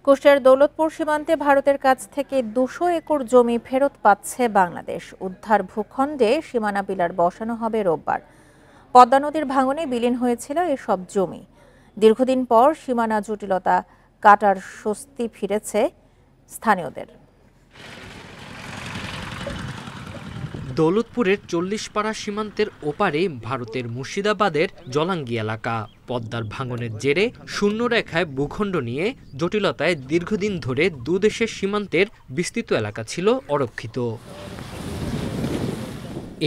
কুষ্টিয়ার দৌলতপুর সীমান্তে ভারতের কাছ থেকে ২০০ একর জমি ফেরত পাচ্ছে বাংলাদেশ। উদ্ধার ভূখণ্ডে সীমানা পিলার বসানো হবে রোববার। পদ্মা নদীর ভাঙনে বিলীন হয়েছিল এসব জমি। দীর্ঘদিন পর সীমানা জটিলতা কাটার স্বস্তি ফিরেছে স্থানীয়দের। দৌলতপুরের ৪০ সীমান্তের ওপারে ভারতের মুর্শিদাবাদের জলাঙ্গি এলাকা। পদ্মার ভাঙনের জেরে শূন্যরেখায় ভূখণ্ড নিয়ে জটিলতায় দীর্ঘদিন ধরে দুদেশের সীমান্তের বিস্তৃত এলাকা ছিল অরক্ষিত।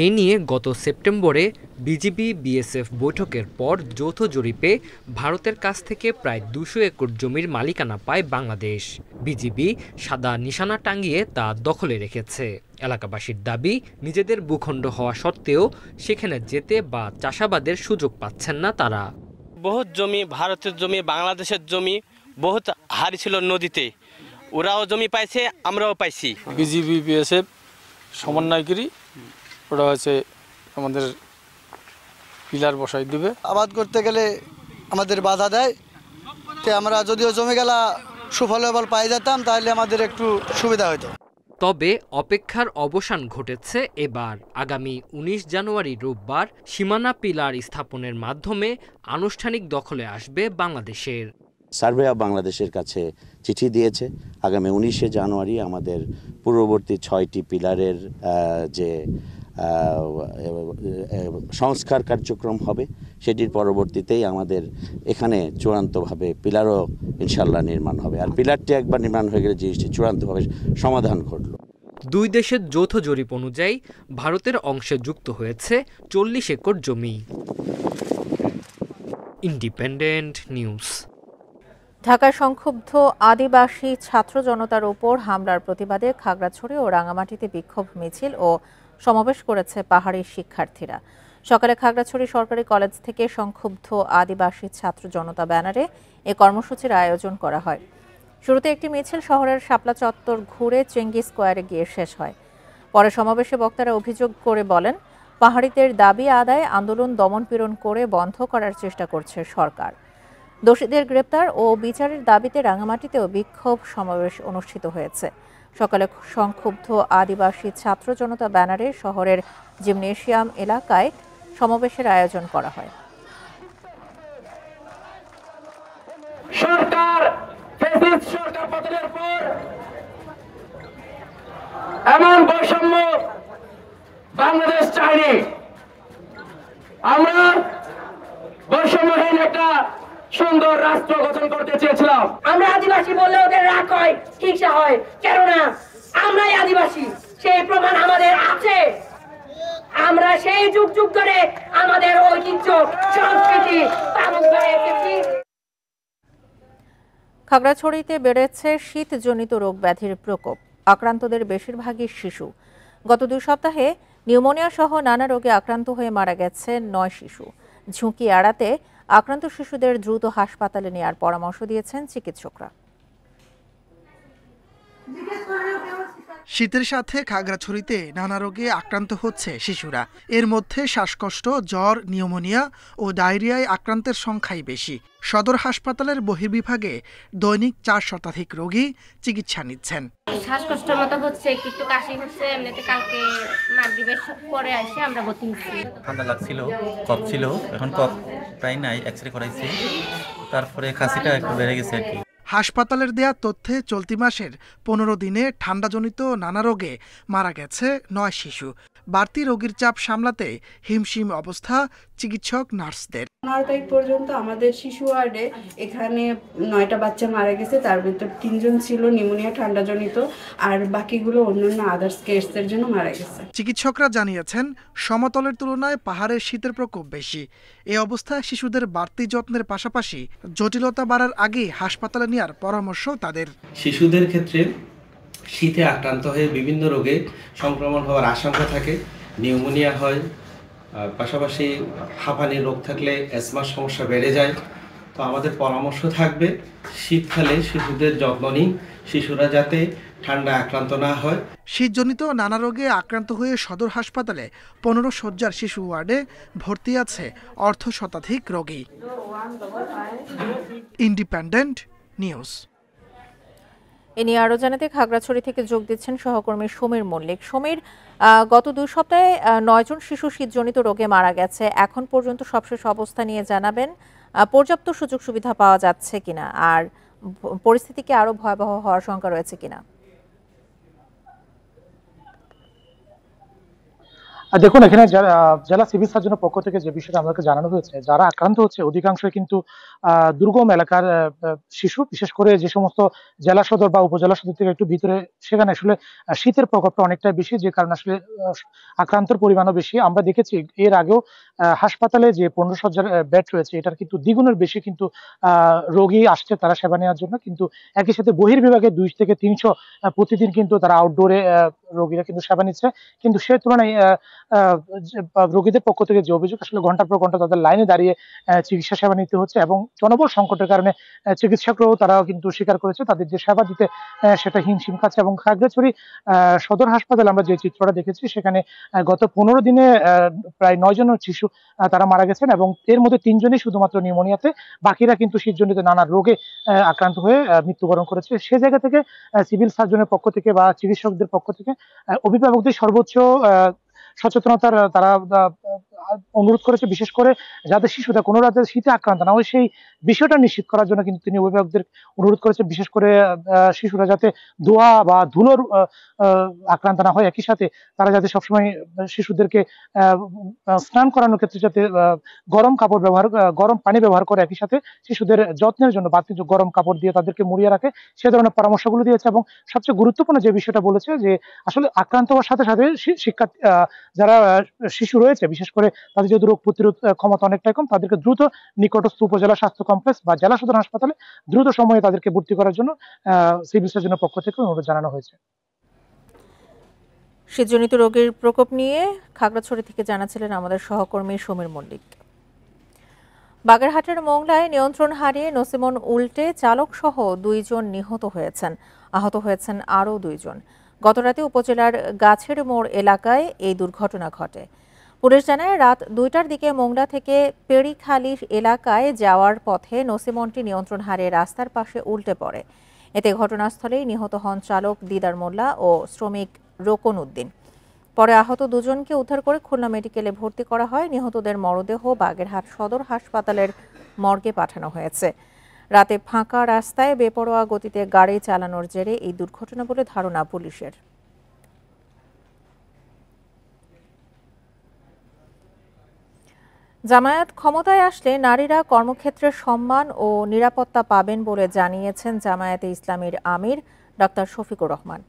এ নিয়ে গত সেপ্টেম্বরে বিজিবি বিএসএফ বৈঠকের পর যৌথ জরিপে ভারতের কাছ থেকে প্রায় ২০০ একর জমির মালিকানা পায় বাংলাদেশ। বিজিবি সাদা নিশানা টাঙিয়ে তা দখলে রেখেছে। এলাকাবাসীর দাবি, নিজেদের ভূখণ্ড হওয়া সত্ত্বেও সেখানে যেতে বা চাষাবাদের সুযোগ পাচ্ছেন না তারা। বহুত জমি, ভারতের জমি, বাংলাদেশের জমি বহুত হারিয়েছিল নদীতে। ওরাও জমি পাইছে, আমরাও পাইছি। বিজিবি বিএসএফ সমন্বয়কারী ওরা হচ্ছে আমাদের পিলার বসাই দেবে। আবাদ করতে গেলে আমাদের বাধা দেয়। তো আমরা যদিও জমিগুলা সুফল পাই যেতাম তাহলে আমাদের একটু সুবিধা হতো। তবে অপেক্ষার অবসান ঘটেছে এবার। আগামী ১৯ জানুয়ারি রোববার সীমানা পিলার স্থাপনের মাধ্যমে আনুষ্ঠানিক দখলে আসবে বাংলাদেশের। সার্ভে অফ বাংলাদেশের কাছে চিঠি দিয়েছে। আগামী ১৯শে জানুয়ারি আমাদের পূর্ববর্তী ৬টি পিলারের যে সংস্কার কার্যক্রম হবে সেটির পরবর্তীতেই আমাদের এখানে চূড়ান্তভাবে পিলারও ইনশাল্লাহ নির্মাণ হবে। আর পিলারটি একবার নির্মাণ হয়ে গেলে জিনিসটি চূড়ান্তভাবে সমাধান ঘটল। দুই দেশের যৌথ জরিপ অনুযায়ী ভারতের অংশে যুক্ত হয়েছে ৪০ একর জমি। Independent news. ঢাকায় সংক্ষুব্ধ আদিবাসী ছাত্র জনতার উপর হামলার প্রতিবাদে খাগড়াছড়ি ও রাঙামাটিতে বিক্ষোভ মিছিল ও সমাবেশ করেছে পাহাড়ি শিক্ষার্থীরা। সকালে খাগড়াছড়ি সরকারি কলেজ থেকে সংক্ষুব্ধ আদিবাসী ছাত্র জনতা ব্যানারে এ কর্মসূচির আয়োজন করা হয়। শুরুতে একটি মিছিল শহরের শাপলা চত্বর ঘুরে চেঙ্গি স্কোয়ারে গিয়ে শেষ হয়। পরে সমাবেশে বক্তারা অভিযোগ করে বলেন, পাহাড়িদের দাবি আদায় আন্দোলন দমনপীড়ন করে বন্ধ করার চেষ্টা করছে সরকার। দোষীদের গ্রেপ্তার ও বিচারের দাবিতে রাঙামাটিতেও বিক্ষোভ সমাবেশ অনুষ্ঠিত হয়েছে। সকালে সংক্ষুব্ধ আদিবাসী ছাত্র জনতা ব্যানারে শহরের জিমনেশিয়াম এলাকায় সমাবেশের আয়োজন করা হয়। সরকার সরকার পতনের পর এমন বৈষম্য বাংলাদেশ চায়নি। আমরা বৈষম্যহীন একটা সুন্দর রাষ্ট্র গঠন করতে চেয়েছিলাম। আমরা আদিবাসী বললে ওদের রাগ হয়, হিংসা হয়, কেননা আমরাই আদিবাসী, সেই প্রমাণ আমাদের আছে। আমরা সেই যুগ যুগ ধরে আমাদের ঐতিহ্য সংস্কৃতি পালন করে এসেছি। খাগড়াছড়িতে বেড়েছে শীতজনিত রোগ ব্যাধির প্রকোপ। আক্রান্তদের বেশিরভাগই শিশু। গত ২ সপ্তাহে নিউমোনিয়া সহ নানা রোগে আক্রান্ত হয়ে মারা গেছে ৯ শিশু। ঝুঁকি এড়াতে আক্রান্ত শিশুদের দ্রুত হাসপাতালে নেওয়ার পরামর্শ দিয়েছেন চিকিৎসকরা। শীতের সাথে খাগড়াছড়িতে নানা রোগে আক্রান্ত হচ্ছে শিশুরা। এর মধ্যে শ্বাসকষ্ট, জ্বর, নিউমোনিয়া ও ডায়রিয়ায় আক্রান্তের সংখ্যাই বেশি। সদর হাসপাতালের বহির্বিভাগে দৈনিক ৪ শতাধিক রোগী চিকিৎসা নিচ্ছেন। শ্বাসকষ্টের মতো হচ্ছে, একটু কাশি হচ্ছে। এমনিতে কালকে মাগরিবের পরে এসে আমরা ভর্তি হচ্ছি। ঠান্ডা লাগছিল, কফ ছিল, এখন কফ প্রায় নাই। এক্সরে করাইছি, তারপরে কাশিটা একটু বেড়ে গেছে আর কি। হাসপাতালের দেয়া তথ্যে চলতি মাসের ১৫ দিনে ঠান্ডাজনিত নানা রোগে মারা গেছে ৯ শিশু। বাড়তি রোগীর চাপ সামলাতে হিমশিম অবস্থা চিকিৎসক নার্সদের। ১৫ তারিখ পর্যন্ত আমাদের শিশু ওয়ার্ডে এখানে ৯টা বাচ্চা মারা গেছে। তার ভিতর ৩ জন ছিল নিউমোনিয়া ঠান্ডাজনিত, আর বাকিগুলো অন্যান্য আদার্স কেসের জন্য মারা গেছে। চিকিৎসকরা জানিয়েছেন, সমতলের তুলনায় পাহাড়ের শীতের প্রকোপ বেশি। এই অবস্থায় শিশুদের বাড়তি যত্নের পাশাপাশি জটিলতা বাড়ার আগে হাসপাতালে নেওয়ার পরামর্শ তাদের। শিশুদের ক্ষেত্রে শীতে আক্রান্ত হয়ে বিভিন্ন রোগে সংক্রমণ হওয়ার আশঙ্কা থাকে। নিউমোনিয়া হয়, পাশাপাশি হাঁপানির রোগ থাকলে অ্যাজমার সমস্যা বেড়ে যায়। তো আমাদের পরামর্শ থাকবে, শীতকালে শিশুদের যত্ন নিন, শিশুরা যাতে ঠান্ডা আক্রান্ত না হয়। শীতজনিত নানা রোগে আক্রান্ত হয়ে সদর হাসপাতালে ১৫ শয্যার শিশু ওয়ার্ডে ভর্তি আছে অর্ধ শতাধিক রোগী। Independent news. এ নিয়ে আরও জানাতে খাগড়াছড়ি থেকে যোগ দিচ্ছেন সহকর্মী সমীর মল্লিক। সমীর, গত 2 সপ্তাহে 9 জন শিশু শীতজনিত রোগে মারা গেছে। এখন পর্যন্ত সবশেষ অবস্থা নিয়ে জানাবেন, পর্যাপ্ত সুযোগ সুবিধা পাওয়া যাচ্ছে কিনা, আর পরিস্থিতি কি আরো ভয়াবহ হওয়ার শঙ্কা রয়েছে কিনা? দেখুন, এখানে জেলা সিভিল সার্জনের পক্ষ থেকে যে বিষয়টা আমাকে জানানো হয়েছে, যারা আক্রান্ত হচ্ছে অধিকাংশই কিন্তু দুর্গম এলাকার শিশু, বিশেষ করে যে সমস্ত জেলা সদর বা উপজেলা সদর থেকে একটু ভিতরে, সেখানে আসলে শীতের প্রকোপটা অনেকটাই বেশি, যে কারণে আসলে আক্রান্তর পরিমাণও বেশি। আমরা দেখেছি এর আগেও হাসপাতালে যে 15 শয্যার বেড রয়েছে, এটার কিন্তু দ্বিগুণের বেশি কিন্তু রোগী আসছে তারা সেবা নেওয়ার জন্য। কিন্তু একই সাথে বহির্বিভাগে 200 থেকে 300 প্রতিদিন কিন্তু তারা আউটডোরে রোগীরা কিন্তু সেবা নিচ্ছে। কিন্তু সে তুলনায় রোগীদের পক্ষ থেকে যে অভিযোগ, আসলে ঘন্টার পর ঘন্টা তাদের লাইনে দাঁড়িয়ে চিকিৎসা সেবা নিতে হচ্ছে, এবং জনবল সংকটের কারণে চিকিৎসকরাও তারাও কিন্তু স্বীকার করেছে তাদের যে সেবা দিতে সেটা হিমশিম খাচ্ছে। এবং খাগড়াছড়ি সদর হাসপাতালে আমরা যে চিত্রটা দেখেছি, সেখানে গত 15 দিনে প্রায় 9 জন শিশু তারা মারা গেছেন, এবং এর মধ্যে 3 জনই শুধুমাত্র নিউমোনিয়াতে, বাকিরা কিন্তু শীতজনিত নানা রোগে আক্রান্ত হয়ে মৃত্যুবরণ করেছে। সে জায়গা থেকে সিভিল সার্জনের পক্ষ থেকে বা চিকিৎসকদের পক্ষ থেকে অভিভাবকদের সর্বোচ্চ সচেতনতার তারা অনুরোধ করেছে, বিশেষ করে যাতে শিশুরা কোনো রাতে শীতে আক্রান্ত না হয় সেই বিষয়টা নিশ্চিত করার জন্য কিন্তু তিনি অভিভাবকদের অনুরোধ করেছে, বিশেষ করে শিশুরা যাতে ধোঁয়া বা ধুলোর আক্রান্ত না হয়। একই সাথে তারা যাতে সবসময় শিশুদেরকে স্নান করানোর ক্ষেত্রে যাতে গরম পানি ব্যবহার করে, একই সাথে শিশুদের যত্নের জন্য বাড়তি গরম কাপড় দিয়ে তাদেরকে মুড়িয়ে রাখে, সে ধরনের পরামর্শগুলো দিয়েছে। এবং সবচেয়ে গুরুত্বপূর্ণ যে বিষয়টা বলেছে, যে আসলে আক্রান্ত হওয়ার সাথে সাথে শিক্ষার্থী যারা শিশু রয়েছে, বিশেষ করে তাদের যেহেতু রোগ প্রতিরোধ ক্ষমতা অনেকটাই কম, তাদেরকে দ্রুত নিকটস্থ উপজেলা স্বাস্থ্য কমপ্লেক্স বা জেলা সদর হাসপাতালে দ্রুত সময়ে তাদেরকে ভর্তি করার জন্য সিভিল সার্জনের পক্ষ থেকে অনুরোধ জানানো হয়েছে। শীতজনিত রোগের প্রকোপ নিয়ে খাগড়াছড়ি থেকে জানাচ্ছিলেন আমাদের সহকর্মী সমীর মল্লিক। বাগেরহাটের মোংলায় নিয়ন্ত্রণ হারিয়ে নসিমন উল্টে চালক সহ 2 জন নিহত হয়েছেন, আহত হয়েছেন আরও 2 জন। গতরাতে উপজেলার গাছের মোড় এলাকায় এই দুর্ঘটনা ঘটে। পুলিশ জানায়, রাত 2টার দিকে মোংলা থেকে পেড়িখালী এলাকায় যাওয়ার পথে নসিমনটি নিয়ন্ত্রণ হারিয়ে রাস্তার পাশে উল্টে পড়ে। এতে ঘটনাস্থলেই নিহত হন চালক দিদার মোল্লা ও শ্রমিক রোকন উদ্দিন। পরে আহত 2 জনকে উদ্ধার করে খুলনা মেডিকেলে ভর্তি করা হয়। নিহতদের মরদেহ বাগেরহাট সদর হাসপাতালের মর্গে পাঠানো হয়েছে। রাতে ফাঁকা রাস্তায় বেপরোয়া গতিতে গাড়ি চালানোর জেরে এই দুর্ঘটনা বলে ধারণা পুলিশের। জামায়াত ক্ষমতায় আসলে নারীরা কর্মক্ষেত্রে সম্মান ও নিরাপত্তা পাবেন বলে জানিয়েছেন জামায়াতে ইসলামীর আমির ডক্টর শফিকুর রহমান।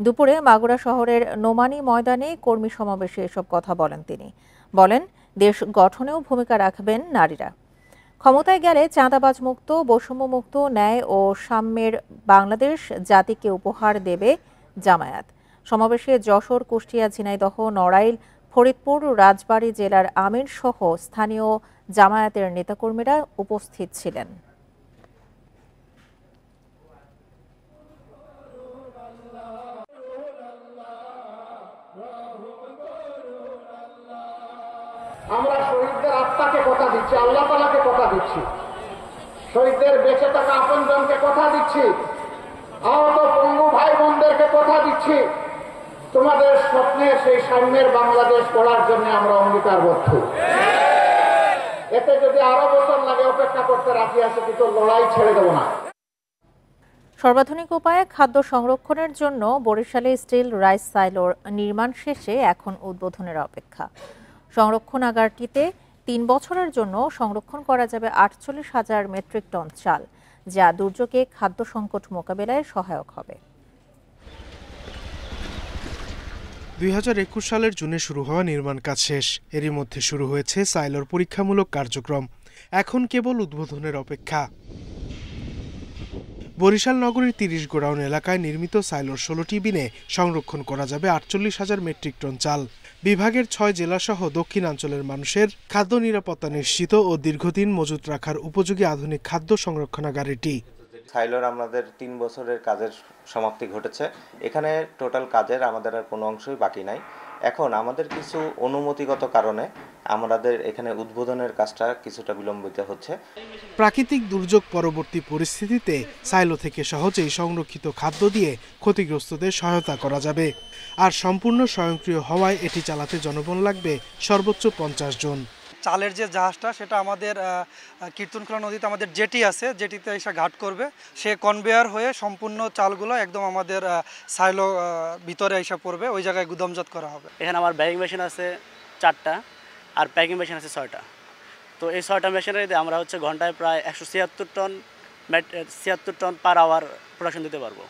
দুপুরে মাগুরা শহরের নোমানী ময়দানে কর্মী সমাবেশে এসব কথা বলেন তিনি। বলেন, দেশ গঠনেও ভূমিকা রাখবেন নারীরা। ক্ষমতায় গেলে চাঁদাবাজ মুক্ত, বৈষম্য মুক্ত, ন্যায় ও সাম্যের বাংলাদেশ জাতিকে উপহার দেবে জামায়াত। সমাবেশে যশোর, কুষ্টিয়া, ঝিনাইদহ, নড়াইল, ফরিদপুর, রাজবাড়ী জেলার আমির সহ স্থানীয় জামায়াতের নেতাকর্মীরা উপস্থিত ছিলেন। আমরা শহীদদের আত্মাকে কথা দিচ্ছি, আল্লাহ তাআলাকে কথা দিচ্ছি, শহীদদের বেঁচে থাকা আপনজনকে কথা দিচ্ছি, আহত পঙ্গু ভাই বোনদেরকে কথা দিচ্ছি, তোমাদের স্বপ্নের সেই সাম্যের বাংলাদেশ গড়ার জন্য আমরা অঙ্গীকারবদ্ধ। এতে যদি আরো বছর লাগে অপেক্ষা করতে রাজি আছে, কিন্তু লড়াই ছেড়ে দেব না। সর্বাধুনিক উপায়ে খাদ্য সংরক্ষণের জন্য বরিশালে স্টিল রাইস সাইলোর নির্মাণ শেষে এখন উদ্বোধনের অপেক্ষা। সংরক্ষণাগারটিতে 3 বছরের জন্য সংরক্ষণ করা যাবে 48,000 মেট্রিক টন চাল, যা দুর্যোগে খাদ্য সংকট মোকাবেলায় সহায়ক হবে। 2021 সালের জুনে শুরু হওয়া নির্মাণ কাজ শেষ। এরই মধ্যে শুরু হয়েছে সাইলোর পরীক্ষামূলক কার্যক্রম। এখন কেবল উদ্বোধনের অপেক্ষা। বরিশাল নগরীর 30 গোডাউন এলাকায় নির্মিত সাইলোর 16টি বিনে সংরক্ষণ করা যাবে 48,000 মেট্রিক টন চাল। বিভাগের 6 জেলাসহ দক্ষিণাঞ্চলের মানুষের খাদ্য নিরাপত্তা নিশ্চিত ও দীর্ঘদিন মজুত রাখার উপযোগী আধুনিক খাদ্য সংরক্ষণাগার এটি। সাইলোর আমাদের 3 বছরের কাজের সমাপ্তি ঘটেছে। এখানে টোটাল কাজের আমাদের আর কোনো অংশই বাকি নাই। এখন আমাদের কিছু অনুমতিগত কারণে আমাদের এখানে উদ্বোধনের কাজটা কিছুটা বিলম্বিত হচ্ছে। প্রাকৃতিক দুর্যোগ পরবর্তী পরিস্থিতিতে সাইলো থেকে সহজেই সংরক্ষিত খাদ্য দিয়ে ক্ষতিগ্রস্তদের সহায়তা করা যাবে। আর সম্পূর্ণ স্বয়ংক্রিয় হওয়ায় এটি চালাতে জনবল লাগবে সর্বোচ্চ 50 জন। চালের যে জাহাজটা সেটা আমাদের কীর্তনখোলা নদীতে আমাদের জেটি আছে, জেটিতে এসে ঘাট করবে, সে কনভেয়ার হয়ে সম্পূর্ণ চালগুলো একদম আমাদের সাইলো ভিতরে এসে পড়বে, ওই জায়গায় গুদামজাত করা হবে। এখানে আমার ব্যাগিং মেশিন আছে 4টা আর প্যাকিং মেশিন আছে 6টা। তো এই 6টা মেশিনারিতে আমরা ঘন্টায় প্রায় 176 টন পার আওয়ার প্রোডাকশন দিতে পারবো।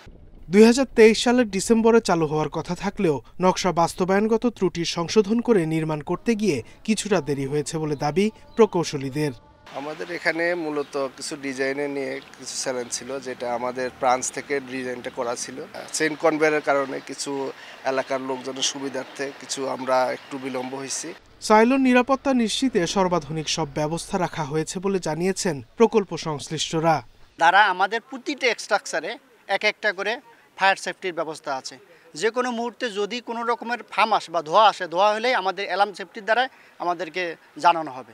2023 সালের ডিসেম্বরে চালু হওয়ার কথা থাকলেও নকশা বাস্তবায়নগত ত্রুটির সংশোধন করে নির্মাণ করতে গিয়ে কিছুটা দেরি হয়েছে বলে দাবি প্রকৌশলীদের। আমাদের এখানে মূলত কিছু ডিজাইনে নিয়ে কিছু চ্যালেঞ্জ ছিল, যেটা আমাদের ব্রাঞ্চ থেকে ডিজাইনটা করা ছিল। চেইন কনভেয়ারের কারণে কিছু এলাকার লোকজনের সুবিধার্থে কিছু আমরা একটু বিলম্ব হয়েছি। সাইলোর নিরাপত্তা নিশ্চিতে সর্বাধুনিক সব ব্যবস্থা রাখা হয়েছে বলে জানিয়েছেন প্রকল্প সংশ্লিষ্টরা। দ্বারা আমাদের প্রতিটা স্ট্রাকচারে একটা করে ফায়ার সেফটির ব্যবস্থা আছে। যে কোনো মুহূর্তে যদি কোনো রকমের ফামাস বা ধোঁয়া আসে, ধোঁয়া হলেই আমাদের অ্যালার্ম সেফটির দ্বারা আমাদেরকে জানানো হবে।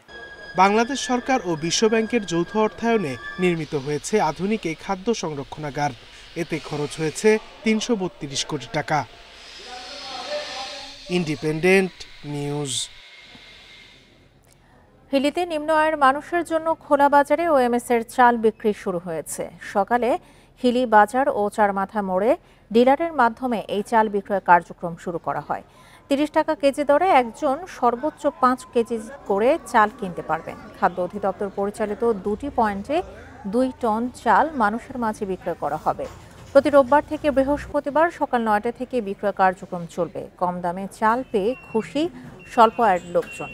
বাংলাদেশ সরকার ও বিশ্বব্যাংকের যৌথ অর্থায়নে নির্মিত হয়েছে আধুনিক এই খাদ্য সংরক্ষণাগার। এতে খরচ হয়েছে 332 কোটি টাকা। Independent news. হিলিতে নিম্ন আয়ের মানুষের জন্য খোলা বাজারে ওএমএস এর চাল বিক্রি শুরু হয়েছে। সকালে হিলি বাজার ও চারমাথা মোড়ে ডিলারের মাধ্যমে এই চাল বিক্রয় কার্যক্রম শুরু করা হয়। 30 টাকা কেজি দরে একজন সর্বোচ্চ 5 কেজি করে চাল কিনতে পারবেন। খাদ্য অধিদপ্তর পরিচালিত 2টি পয়েন্টে 2 টন চাল মানুষের মাঝে বিক্রয় করা হবে। প্রতি রোববার থেকে বৃহস্পতিবার সকাল 9টা থেকে বিক্রয় কার্যক্রম চলবে। কম দামে চাল পেয়ে খুশি স্বল্প আয়ের লোকজন।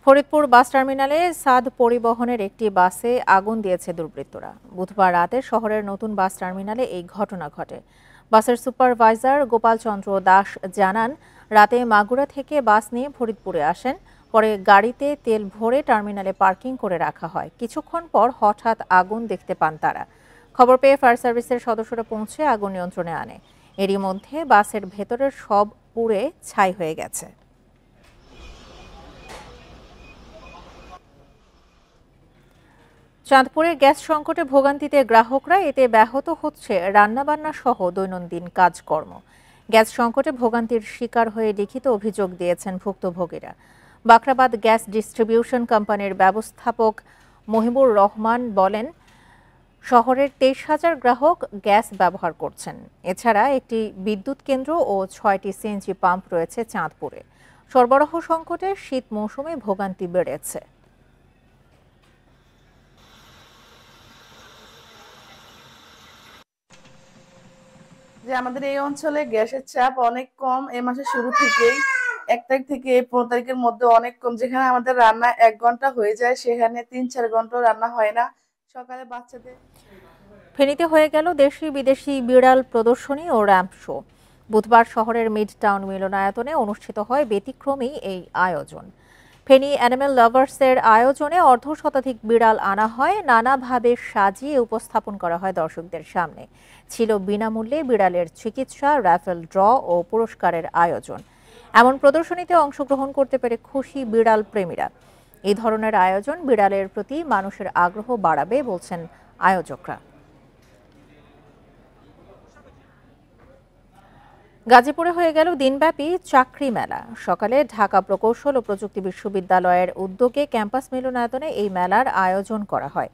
ফরিদপুর বাস টার্মিনালে সাদ পরিবহনের একটি বাসে আগুন দিয়েছে দুর্বৃত্তরা। বুধবার রাতে শহরের নতুন বাস টার্মিনালে এই ঘটনা ঘটে। বাসের সুপারভাইজার গোপাল চন্দ্র দাস জানান, রাতে মাগুরা থেকে বাস নিয়ে ফরিদপুরে আসেন। পরে গাড়িতে তেল ভরে টার্মিনালে পার্কিং করে রাখা হয়। কিছুক্ষণ পর হঠাৎ আগুন দেখতে পান তারা। খবর পেয়ে ফায়ার সার্ভিসের সদস্যরা পৌঁছে আগুন নিয়ন্ত্রণে আনে। এরই মধ্যে বাসের ভেতরের সব পুড়ে ছাই হয়ে গেছে। চাঁদপুরে গ্যাস সংকটে ভোগান্তিতে গ্রাহকরা, এতে ব্যাহত হচ্ছে রান্নাবান্না সহ দৈনন্দিন কাজকর্ম। গ্যাস সংকটে ভোগান্তির শিকার হয়ে লিখিত অভিযোগ দিয়েছেন ভুক্তভোগীরা। বাখরাবাদ গ্যাস ডিস্ট্রিবিউশন কোম্পানির ব্যবস্থাপক মহিবুর রহমান বলেন, শহরের 23,000 গ্রাহক গ্যাস ব্যবহার করছেন। এছাড়া একটি বিদ্যুৎ কেন্দ্র ও 6টি সিএনজি পাম্প রয়েছে চাঁদপুরে। সরবরাহ সংকটে শীত মৌসুমে ভোগান্তি বেড়েছে। যে আমাদের এই অঞ্চলে গ্যাসের চাপ অনেক কম। এই মাসের শুরু থেকেই 1 তারিখ থেকে 15 তারিখের মধ্যে অনেক কম। যেখানে আমাদের রান্না 1 ঘন্টা হয়ে যায়, সেখানে 3-4 ঘন্টা রান্না হয় না। সকালে বাচ্চাদের ফেনীতে হয়ে গেল দেশি বিদেশি বিড়াল প্রদর্শনী ও র্যাম্প শো। বুধবার শহরের মিড টাউন মিলনায়তনে অনুষ্ঠিত হয় ব্যতিক্রমী এই আয়োজন। ফেনী অ্যানিম্যাল লাভার্সের আয়োজনে অর্ধশতাধিক বিড়াল আনা হয়, নানাভাবে সাজিয়ে উপস্থাপন করা হয় দর্শকদের সামনে। ছিল বিনামূল্যে বিড়ালের চিকিৎসা, রাফেল ড্র ও পুরস্কারের আয়োজন। এমন প্রদর্শনীতে অংশগ্রহণ করতে পেরে খুশি বিড়াল প্রেমীরা। এই ধরনের আয়োজন বিড়ালের প্রতি মানুষের আগ্রহ বাড়াবে বলছেন আয়োজকরা। গাজীপুরে হয়ে গেল দিনব্যাপী চাকরি মেলা। সকালে ঢাকা প্রকৌশল ও প্রযুক্তি বিশ্ববিদ্যালয়ের উদ্যোগে ক্যাম্পাস মিলনায়তনে এই মেলার আয়োজন করা হয়।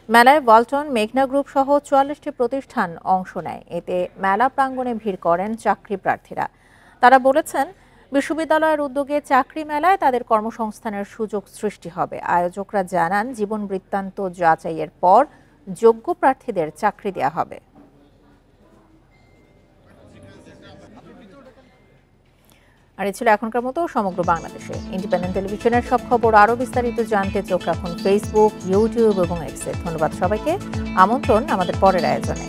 মেলায় ওয়ালটন, মেঘনা গ্রুপ সহ 44টি প্রতিষ্ঠান অংশ নেয়। এতে মেলা প্রাঙ্গণে ভিড় করেন চাকরি প্রার্থীরা। তারা বলেছেন, বিশ্ববিদ্যালয়ের উদ্যোগে চাকরি মেলায় তাদের কর্মসংস্থানের সুযোগ সৃষ্টি হবে। আয়োজকরা জানান, জীবন বৃত্তান্ত যাচাইয়ের পর যোগ্য প্রার্থীদের চাকরি দেওয়া হবে। আর এ ছিল এখনকার মতো সমগ্র বাংলাদেশে। ইন্ডিপেন্ডেন্ট টেলিভিশনের সব খবর আরও বিস্তারিত জানতে চোখ রাখুন ফেসবুক, ইউটিউব এবং এক্সে। ধন্যবাদ সবাইকে। আমন্ত্রণ আমাদের পরের আয়োজনে।